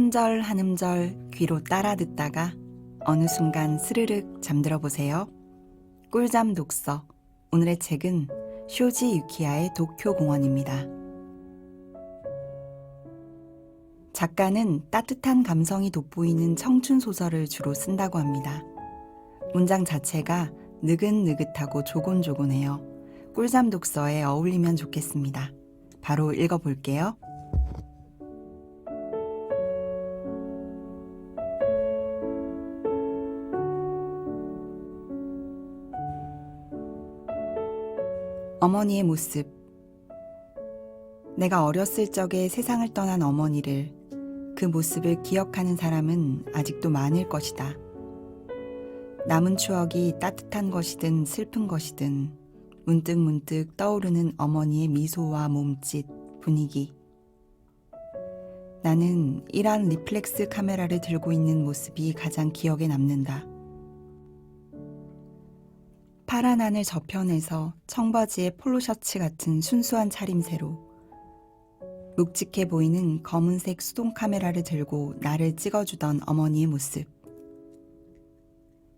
한 절 한 음절 귀로 따라 듣다가 어느 순간 스르륵 잠들어 보세요. 꿀잠 독서. 오늘의 책은 쇼지 유키야의 도쿄 공원입니다. 작가는 따뜻한 감성이 돋보이는 청춘 소설을 주로 쓴다고 합니다. 문장 자체가 느긋느긋하고 조곤조곤해요. 꿀잠 독서에 어울리면 좋겠습니다. 바로 읽어볼게요. 어머니의 모습. 내가 어렸을 적에 세상을 떠난 어머니를, 그 모습을 기억하는 사람은 아직도 많을 것이다. 남은 추억이 따뜻한 것이든 슬픈 것이든 문득문득 떠오르는 어머니의 미소와 몸짓, 분위기. 나는 이러한 리플렉스 카메라를 들고 있는 모습이 가장 기억에 남는다. 파란 하늘 저편에서 청바지에 폴로셔츠 같은 순수한 차림새로 묵직해 보이는 검은색 수동 카메라를 들고 나를 찍어주던 어머니의 모습.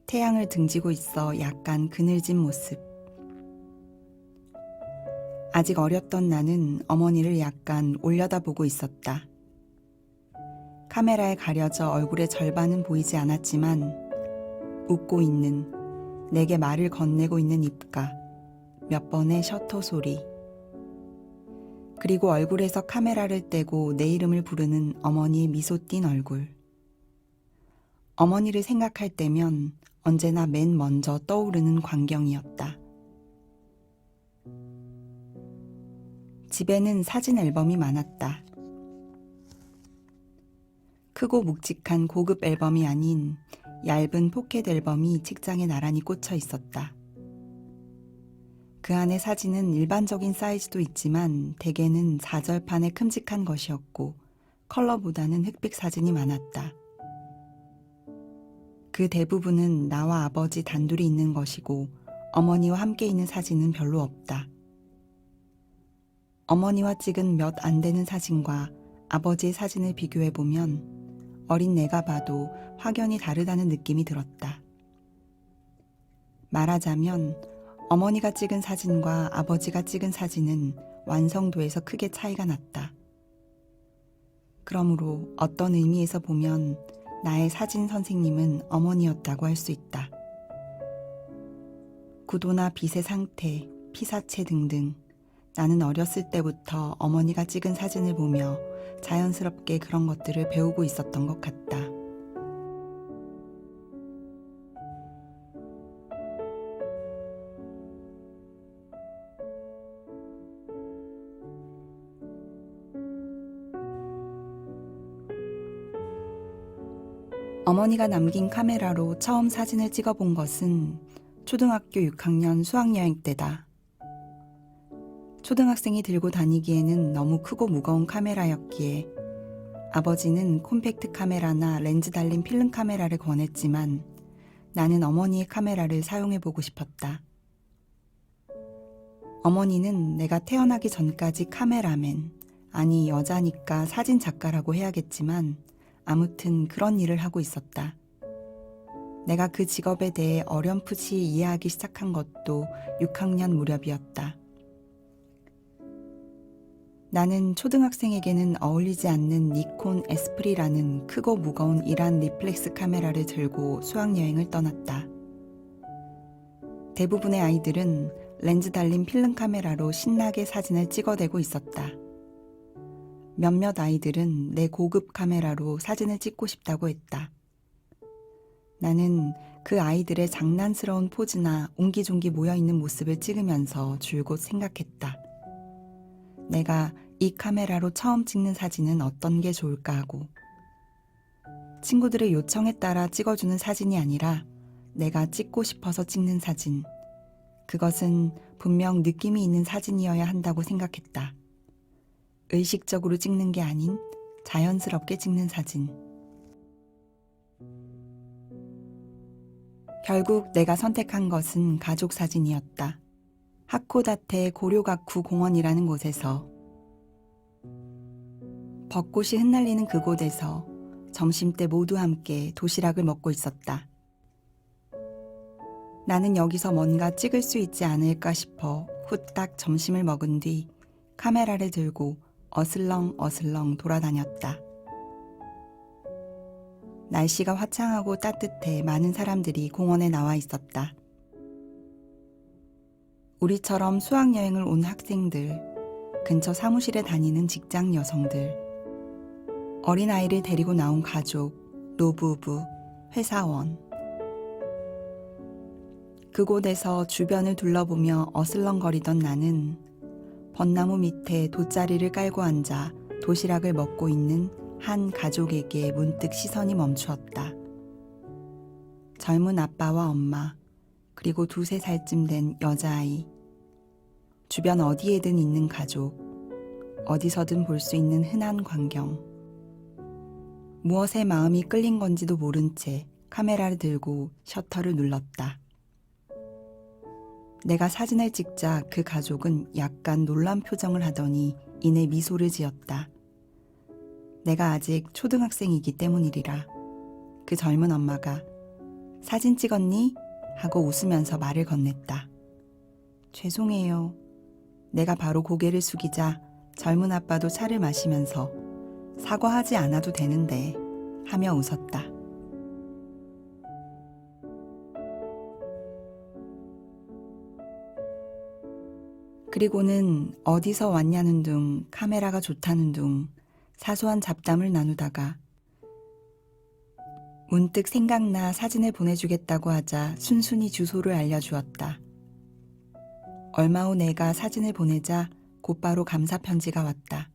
태양을 등지고 있어 약간 그늘진 모습. 아직 어렸던 나는 어머니를 약간 올려다보고 있었다. 카메라에 가려져 얼굴의 절반은 보이지 않았지만 웃고 있는, 내게 말을 건네고 있는 입가, 몇 번의 셔터 소리, 그리고 얼굴에서 카메라를 떼고 내 이름을 부르는 어머니의 미소 띤 얼굴. 어머니를 생각할 때면 언제나 맨 먼저 떠오르는 광경이었다. 집에는 사진 앨범이 많았다. 크고 묵직한 고급 앨범이 아닌 얇은 포켓 앨범이 책장에 나란히 꽂혀 있었다. 그 안에 사진은 일반적인 사이즈도 있지만 대개는 사절판의 큼직한 것이었고 컬러보다는 흑백 사진이 많았다. 그 대부분은 나와 아버지 단둘이 있는 것이고 어머니와 함께 있는 사진은 별로 없다. 어머니와 찍은 몇 안 되는 사진과 아버지의 사진을 비교해보면 어린 내가 봐도 확연히 다르다는 느낌이 들었다. 말하자면 어머니가 찍은 사진과 아버지가 찍은 사진은 완성도에서 크게 차이가 났다. 그러므로 어떤 의미에서 보면 나의 사진 선생님은 어머니였다고 할 수 있다. 구도나 빛의 상태, 피사체 등등 나는 어렸을 때부터 어머니가 찍은 사진을 보며 자연스럽게 그런 것들을 배우고 있었던 것 같다. 어머니가 남긴 카메라로 처음 사진을 찍어본 것은 초등학교 6학년 수학여행 때다. 초등학생이 들고 다니기에는 너무 크고 무거운 카메라였기에 아버지는 콤팩트 카메라나 렌즈 달린 필름 카메라를 권했지만 나는 어머니의 카메라를 사용해보고 싶었다. 어머니는 내가 태어나기 전까지 카메라맨, 아니 여자니까 사진 작가라고 해야겠지만 아무튼 그런 일을 하고 있었다. 내가 그 직업에 대해 어렴풋이 이해하기 시작한 것도 6학년 무렵이었다. 나는 초등학생에게는 어울리지 않는 니콘 에스프리라는 크고 무거운 이란 리플렉스 카메라를 들고 수학여행을 떠났다. 대부분의 아이들은 렌즈 달린 필름 카메라로 신나게 사진을 찍어대고 있었다. 몇몇 아이들은 내 고급 카메라로 사진을 찍고 싶다고 했다. 나는 그 아이들의 장난스러운 포즈나 옹기종기 모여있는 모습을 찍으면서 줄곧 생각했다. 내가 이 카메라로 처음 찍는 사진은 어떤 게 좋을까 하고, 친구들의 요청에 따라 찍어주는 사진이 아니라 내가 찍고 싶어서 찍는 사진, 그것은 분명 느낌이 있는 사진이어야 한다고 생각했다. 의식적으로 찍는 게 아닌 자연스럽게 찍는 사진. 결국 내가 선택한 것은 가족 사진이었다. 하코다테 고료가쿠 공원이라는 곳에서 벚꽃이 흩날리는 그곳에서 점심때 모두 함께 도시락을 먹고 있었다. 나는 여기서 뭔가 찍을 수 있지 않을까 싶어 후딱 점심을 먹은 뒤 카메라를 들고 어슬렁어슬렁 돌아다녔다. 날씨가 화창하고 따뜻해 많은 사람들이 공원에 나와 있었다. 우리처럼 수학여행을 온 학생들, 근처 사무실에 다니는 직장 여성들, 어린아이를 데리고 나온 가족, 노부부, 회사원. 그곳에서 주변을 둘러보며 어슬렁거리던 나는 벚나무 밑에 돗자리를 깔고 앉아 도시락을 먹고 있는 한 가족에게 문득 시선이 멈추었다. 젊은 아빠와 엄마, 그리고 2~3살쯤 된 여자아이. 주변 어디에든 있는 가족, 어디서든 볼 수 있는 흔한 광경. 무엇에 마음이 끌린 건지도 모른 채 카메라를 들고 셔터를 눌렀다. 내가 사진을 찍자 그 가족은 약간 놀란 표정을 하더니 이내 미소를 지었다. 내가 아직 초등학생이기 때문이리라. 그 젊은 엄마가 사진 찍었니? 하고 웃으면서 말을 건넸다. 죄송해요. 내가 바로 고개를 숙이자 젊은 아빠도 차를 마시면서 사과하지 않아도 되는데 하며 웃었다. 그리고는 어디서 왔냐는 둥, 카메라가 좋다는 둥, 사소한 잡담을 나누다가 문득 생각나 사진을 보내주겠다고 하자 순순히 주소를 알려주었다. 얼마 후 내가 사진을 보내자 곧바로 감사 편지가 왔다.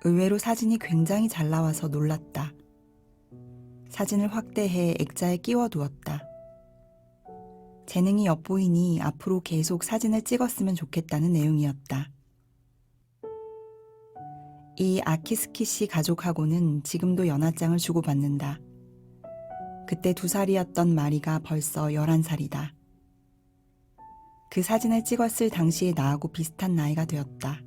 의외로 사진이 굉장히 잘 나와서 놀랐다. 사진을 확대해 액자에 끼워두었다. 재능이 엿보이니 앞으로 계속 사진을 찍었으면 좋겠다는 내용이었다. 이 아키스키 씨 가족하고는 지금도 연하장을 주고받는다. 그때 2살이었던 마리가 벌써 11살이다. 그 사진을 찍었을 당시의 나하고 비슷한 나이가 되었다.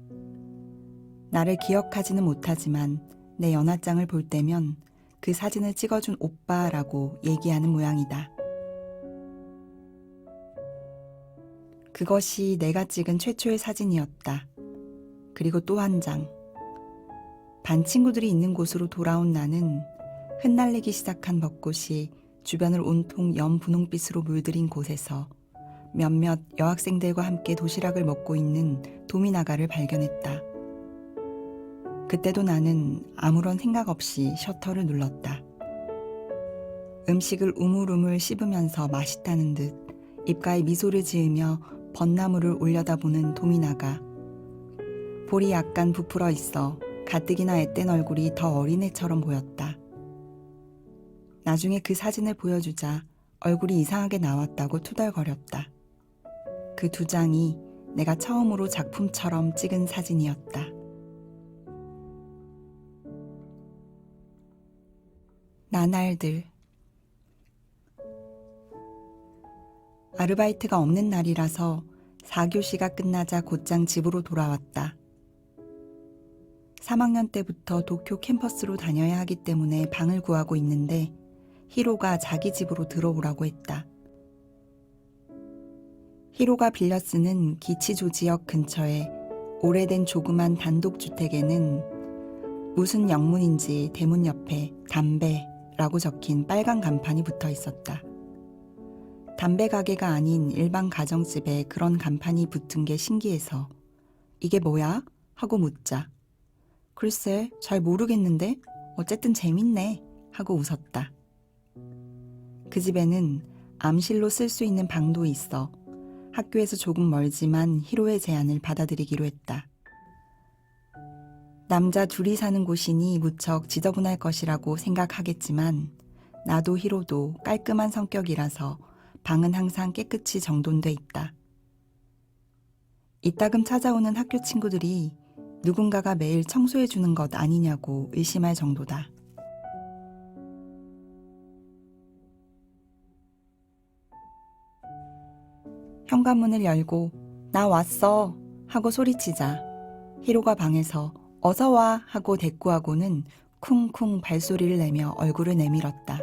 나를 기억하지는 못하지만 내 연하장을 볼 때면 그 사진을 찍어준 오빠라고 얘기하는 모양이다. 그것이 내가 찍은 최초의 사진이었다. 그리고 또 한 장. 반 친구들이 있는 곳으로 돌아온 나는 흩날리기 시작한 벚꽃이 주변을 온통 연분홍빛으로 물들인 곳에서 몇몇 여학생들과 함께 도시락을 먹고 있는 도미나가를 발견했다. 그때도 나는 아무런 생각 없이 셔터를 눌렀다. 음식을 우물우물 씹으면서 맛있다는 듯 입가에 미소를 지으며 벚나무를 올려다보는 도미나가. 볼이 약간 부풀어 있어 가뜩이나 앳된 얼굴이 더 어린애처럼 보였다. 나중에 그 사진을 보여주자 얼굴이 이상하게 나왔다고 투덜거렸다. 그 2장이 내가 처음으로 작품처럼 찍은 사진이었다. 나날들. 아르바이트가 없는 날이라서 4교시가 끝나자 곧장 집으로 돌아왔다. 3학년 때부터 도쿄 캠퍼스로 다녀야 하기 때문에 방을 구하고 있는데 히로가 자기 집으로 들어오라고 했다. 히로가 빌려 쓰는 기치조지역 근처에 오래된 조그만 단독주택에는 무슨 영문인지 대문 옆에 담배라고 적힌 빨간 간판이 붙어 있었다. 담배 가게가 아닌 일반 가정집에 그런 간판이 붙은 게 신기해서 이게 뭐야? 하고 묻자 글쎄 잘 모르겠는데 어쨌든 재밌네 하고 웃었다. 그 집에는 암실로 쓸 수 있는 방도 있어 학교에서 조금 멀지만 히로의 제안을 받아들이기로 했다. 남자 둘이 사는 곳이니 무척 지저분할 것이라고 생각하겠지만 나도 히로도 깔끔한 성격이라서 방은 항상 깨끗이 정돈돼 있다. 이따금 찾아오는 학교 친구들이 누군가가 매일 청소해주는 것 아니냐고 의심할 정도다. 현관문을 열고 나 왔어 하고 소리치자 히로가 방에서 어서 와 하고 대꾸하고는 쿵쿵 발소리를 내며 얼굴을 내밀었다.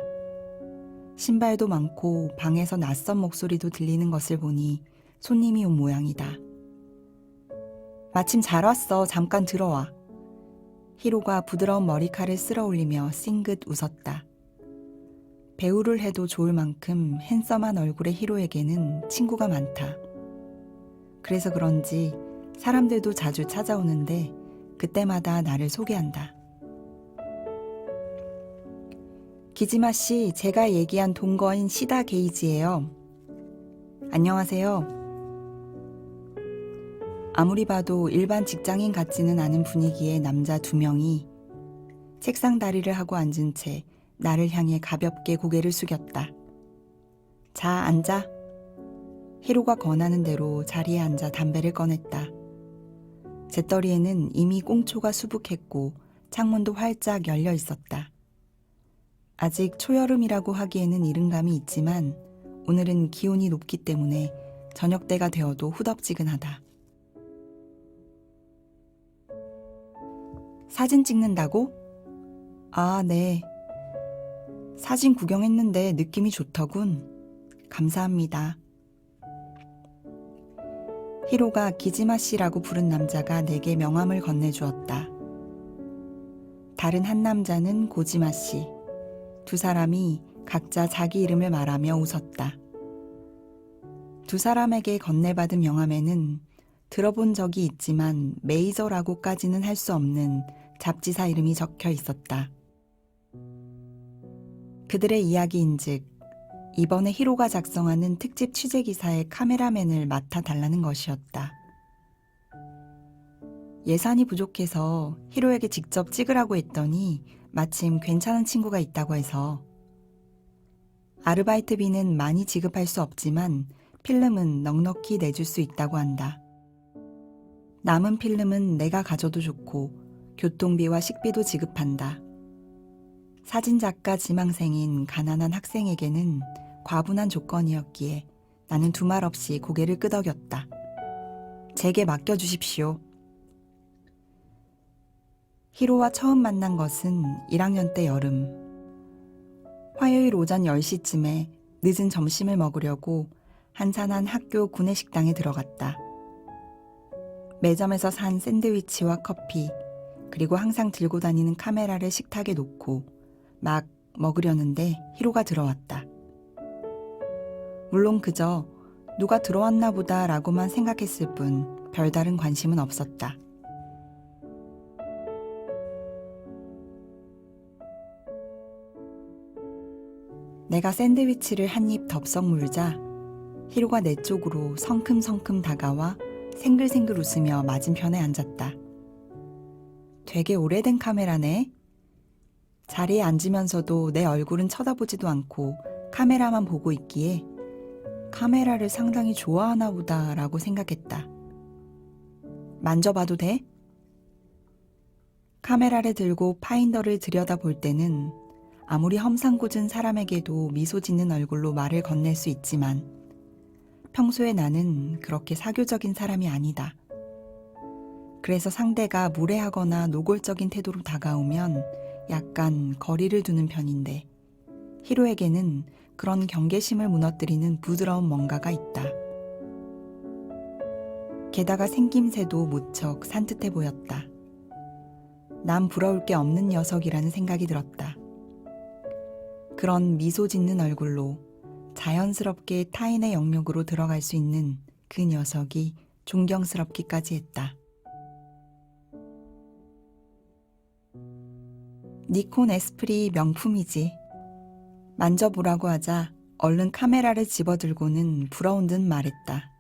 신발도 많고 방에서 낯선 목소리도 들리는 것을 보니 손님이 온 모양이다. 마침 잘 왔어. 잠깐 들어와. 희로가 부드러운 머리칼을 쓸어 올리며 싱긋 웃었다. 배우를 해도 좋을 만큼 핸섬한 얼굴의 희로에게는 친구가 많다. 그래서 그런지 사람들도 자주 찾아오는데 그때마다 나를 소개한다. 기지마 씨, 제가 얘기한 동거인 시다 게이지예요. 안녕하세요. 아무리 봐도 일반 직장인 같지는 않은 분위기의 남자 2명이 책상 다리를 하고 앉은 채 나를 향해 가볍게 고개를 숙였다. 자, 앉아. 희로가 권하는 대로 자리에 앉아 담배를 꺼냈다. 재떨이에는 이미 꽁초가 수북했고 창문도 활짝 열려 있었다. 아직 초여름이라고 하기에는 이른 감이 있지만 오늘은 기온이 높기 때문에 저녁 때가 되어도 후덥지근하다. 사진 찍는다고? 아, 네. 사진 구경했는데 느낌이 좋더군. 감사합니다. 희로가 기지마 씨라고 부른 남자가 내게 명함을 건네주었다. 다른 한 남자는 고지마 씨. 2 사람이 각자 자기 이름을 말하며 웃었다. 2 사람에게 건네받은 명함에는 들어본 적이 있지만 메이저라고까지는 할 수 없는 잡지사 이름이 적혀 있었다. 그들의 이야기인즉 이번에 희로가 작성하는 특집 취재기사의 카메라맨을 맡아달라는 것이었다. 예산이 부족해서 희로에게 직접 찍으라고 했더니 마침 괜찮은 친구가 있다고 해서. 아르바이트비는 많이 지급할 수 없지만 필름은 넉넉히 내줄 수 있다고 한다. 남은 필름은 내가 가져도 좋고 교통비와 식비도 지급한다. 사진작가 지망생인 가난한 학생에게는 과분한 조건이었기에 나는 두말 없이 고개를 끄덕였다. 제게 맡겨주십시오. 희로와 처음 만난 것은 1학년 때 여름. 화요일 오전 10시쯤에 늦은 점심을 먹으려고 한산한 학교 구내식당에 들어갔다. 매점에서 산 샌드위치와 커피, 그리고 항상 들고 다니는 카메라를 식탁에 놓고 막 먹으려는데 희로가 들어왔다. 물론 그저 누가 들어왔나 보다 라고만 생각했을 뿐 별다른 관심은 없었다. 내가 샌드위치를 한 입 덥석 물자 희로가 내 쪽으로 성큼성큼 다가와 생글생글 웃으며 맞은편에 앉았다. 되게 오래된 카메라네. 자리에 앉으면서도 내 얼굴은 쳐다보지도 않고 카메라만 보고 있기에 카메라를 상당히 좋아하나 보다 라고 생각했다. 만져봐도 돼? 카메라를 들고 파인더를 들여다볼 때는 아무리 험상궂은 사람에게도 미소 짓는 얼굴로 말을 건넬 수 있지만 평소에 나는 그렇게 사교적인 사람이 아니다. 그래서 상대가 무례하거나 노골적인 태도로 다가오면 약간 거리를 두는 편인데 희로에게는 그런 경계심을 무너뜨리는 부드러운 뭔가가 있다. 게다가 생김새도 무척 산뜻해 보였다. 남 부러울 게 없는 녀석이라는 생각이 들었다. 그런 미소 짓는 얼굴로 자연스럽게 타인의 영역으로 들어갈 수 있는 그 녀석이 존경스럽기까지 했다. 니콘 에스프리 명품이지. 만져보라고 하자 얼른 카메라를 집어들고는 부러운 듯 말했다.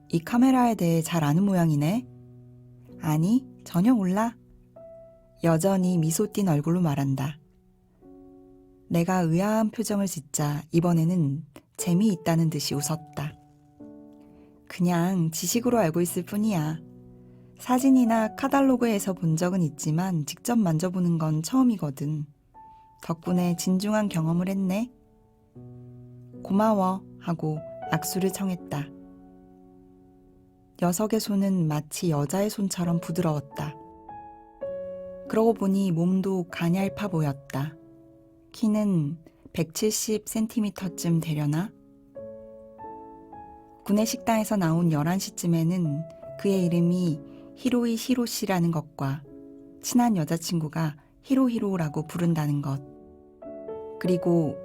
이 카메라에 대해 잘 아는 모양이네. 아니, 전혀 몰라. 여전히 미소 띈 얼굴로 말한다. 내가 의아한 표정을 짓자 이번에는 재미있다는 듯이 웃었다. 그냥 지식으로 알고 있을 뿐이야. 사진이나 카탈로그에서 본 적은 있지만 직접 만져보는 건 처음이거든. 덕분에 진중한 경험을 했네. 고마워 하고 악수를 청했다. 녀석의 손은 마치 여자의 손처럼 부드러웠다. 그러고 보니 몸도 가냘파 보였다. 키는 170cm쯤 되려나? 구내식당에서 나온 11시쯤에는 그의 이름이 히로이 히로시라는 것과 친한 여자친구가 히로히로라고 부른다는 것, 그리고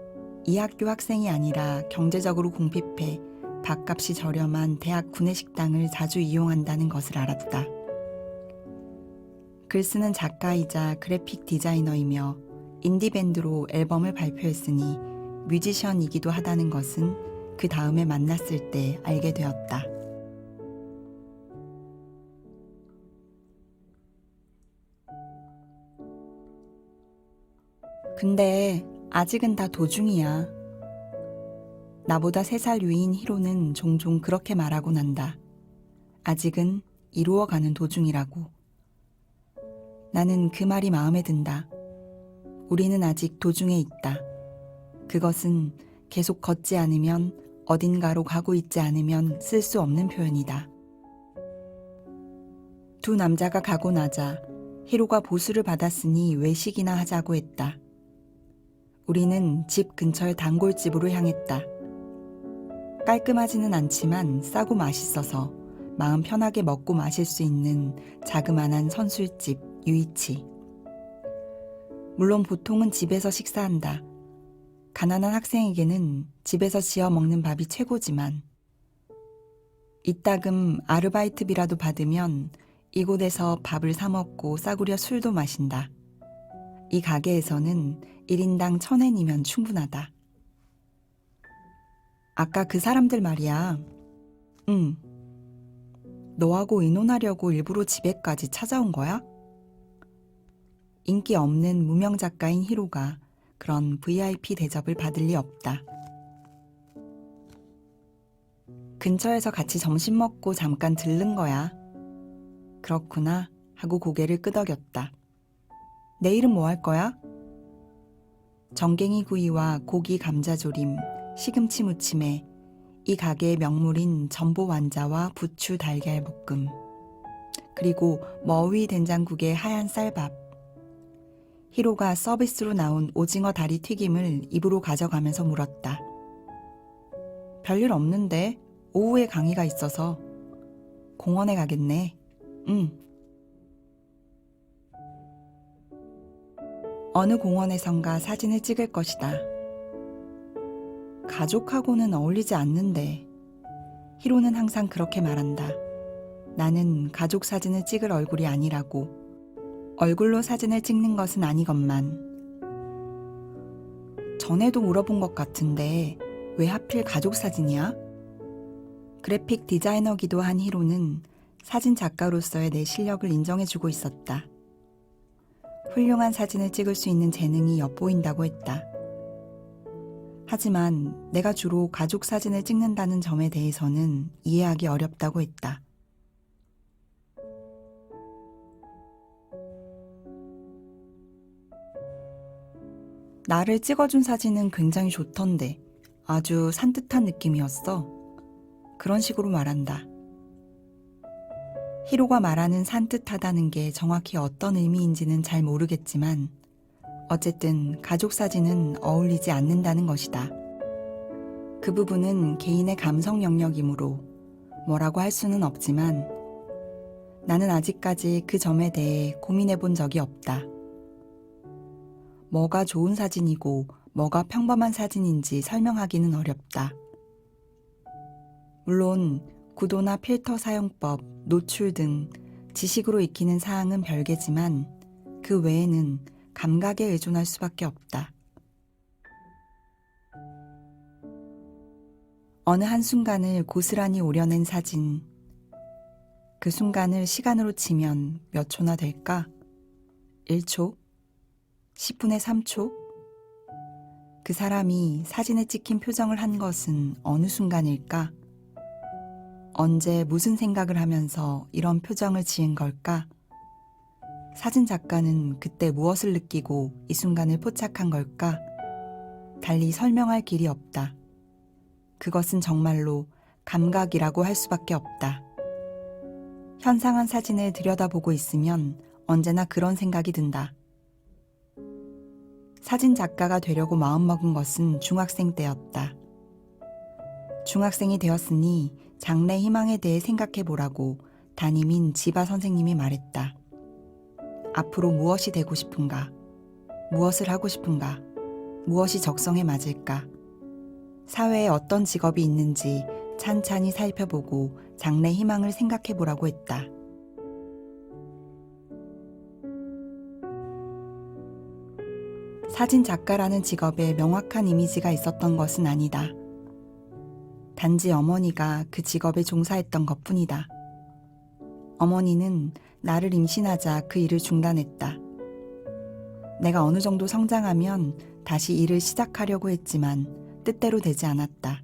이 학교 학생이 아니라 경제적으로 궁핍해 밥값이 저렴한 대학 구내식당을 자주 이용한다는 것을 알았다. 글 쓰는 작가이자 그래픽 디자이너이며 인디밴드로 앨범을 발표했으니 뮤지션이기도 하다는 것은 그 다음에 만났을 때 알게 되었다. 근데 아직은 다 도중이야. 나보다 3살 위인 히로는 종종 그렇게 말하곤 한다. 아직은 이루어가는 도중이라고. 나는 그 말이 마음에 든다. 우리는 아직 도중에 있다. 그것은 계속 걷지 않으면, 어딘가로 가고 있지 않으면 쓸 수 없는 표현이다. 두 남자가 가고 나자 히로가 보수를 받았으니 외식이나 하자고 했다. 우리는 집 근처의 단골집으로 향했다. 깔끔하지는 않지만 싸고 맛있어서 마음 편하게 먹고 마실 수 있는 자그마한 선술집 유이치. 물론 보통은 집에서 식사한다. 가난한 학생에게는 집에서 지어 먹는 밥이 최고지만 이따금 아르바이트비라도 받으면 이곳에서 밥을 사 먹고 싸구려 술도 마신다. 이 가게에서는 1인당 1,000엔이면 충분하다. 아까 그 사람들 말이야. 응. 너하고 의논하려고 일부러 집에까지 찾아온 거야? 인기 없는 무명 작가인 히로가 그런 VIP 대접을 받을 리 없다. 근처에서 같이 점심 먹고 잠깐 들른 거야. 그렇구나 하고 고개를 끄덕였다. 내일은 뭐 할 거야? 정갱이 구이와 고기 감자조림, 시금치 무침에 이 가게의 명물인 전보 완자와 부추 달걀 볶음, 그리고 머위 된장국에 하얀 쌀밥. 히로가 서비스로 나온 오징어 다리 튀김을 입으로 가져가면서 물었다. 별일 없는데 오후에 강의가 있어서. 공원에 가겠네. 응. 어느 공원에선가 사진을 찍을 것이다. 가족하고는 어울리지 않는데. 히로는 항상 그렇게 말한다. 나는 가족 사진을 찍을 얼굴이 아니라고. 얼굴로 사진을 찍는 것은 아니건만. 전에도 물어본 것 같은데 왜 하필 가족 사진이야? 그래픽 디자이너기도 한 히로는 사진 작가로서의 내 실력을 인정해주고 있었다. 훌륭한 사진을 찍을 수 있는 재능이 엿보인다고 했다. 하지만 내가 주로 가족 사진을 찍는다는 점에 대해서는 이해하기 어렵다고 했다. 나를 찍어준 사진은 굉장히 좋던데 아주 산뜻한 느낌이었어. 그런 식으로 말한다. 히로가 말하는 산뜻하다는 게 정확히 어떤 의미인지는 잘 모르겠지만 어쨌든 가족 사진은 어울리지 않는다는 것이다. 그 부분은 개인의 감성 영역이므로 뭐라고 할 수는 없지만 나는 아직까지 그 점에 대해 고민해 본 적이 없다. 뭐가 좋은 사진이고 뭐가 평범한 사진인지 설명하기는 어렵다. 물론 구도나 필터 사용법, 노출 등 지식으로 익히는 사항은 별개지만 그 외에는 감각에 의존할 수밖에 없다. 어느 한순간을 고스란히 오려낸 사진. 그 순간을 시간으로 치면 몇 초나 될까? 1초? 10분의 3초? 그 사람이 사진에 찍힌 표정을 한 것은 어느 순간일까? 언제 무슨 생각을 하면서 이런 표정을 지은 걸까? 사진 작가는 그때 무엇을 느끼고 이 순간을 포착한 걸까? 달리 설명할 길이 없다. 그것은 정말로 감각이라고 할 수밖에 없다. 현상한 사진을 들여다보고 있으면 언제나 그런 생각이 든다. 사진 작가가 되려고 마음먹은 것은 중학생 때였다. 중학생이 되었으니 장래 희망에 대해 생각해보라고 담임인 지바 선생님이 말했다. 앞으로 무엇이 되고 싶은가? 무엇을 하고 싶은가? 무엇이 적성에 맞을까? 사회에 어떤 직업이 있는지 찬찬히 살펴보고 장래 희망을 생각해보라고 했다. 사진 작가라는 직업에 명확한 이미지가 있었던 것은 아니다. 단지 어머니가 그 직업에 종사했던 것뿐이다. 어머니는 나를 임신하자 그 일을 중단했다. 내가 어느 정도 성장하면 다시 일을 시작하려고 했지만 뜻대로 되지 않았다.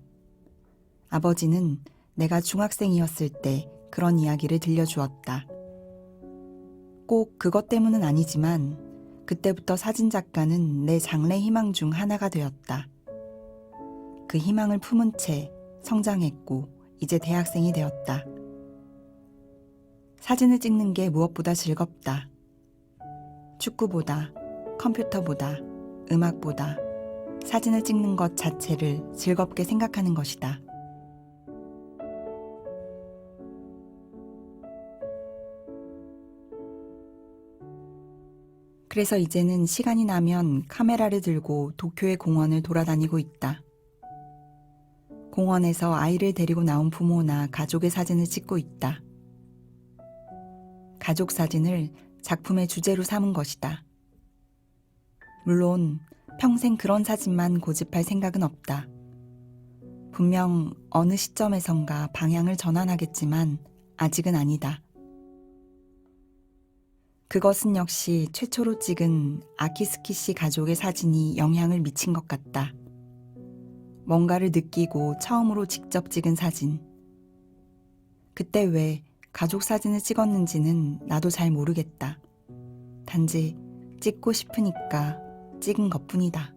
아버지는 내가 중학생이었을 때 그런 이야기를 들려주었다. 꼭 그것 때문은 아니지만 그때부터 사진작가는 내 장래 희망 중 하나가 되었다. 그 희망을 품은 채 성장했고 이제 대학생이 되었다. 사진을 찍는 게 무엇보다 즐겁다. 축구보다, 컴퓨터보다, 음악보다 사진을 찍는 것 자체를 즐겁게 생각하는 것이다. 그래서 이제는 시간이 나면 카메라를 들고 도쿄의 공원을 돌아다니고 있다. 공원에서 아이를 데리고 나온 부모나 가족의 사진을 찍고 있다. 가족 사진을 작품의 주제로 삼은 것이다. 물론 평생 그런 사진만 고집할 생각은 없다. 분명 어느 시점에선가 방향을 전환하겠지만 아직은 아니다. 그것은 역시 최초로 찍은 아키스키 씨 가족의 사진이 영향을 미친 것 같다. 뭔가를 느끼고 처음으로 직접 찍은 사진. 그때 왜 가족 사진을 찍었는지는 나도 잘 모르겠다. 단지 찍고 싶으니까 찍은 것뿐이다.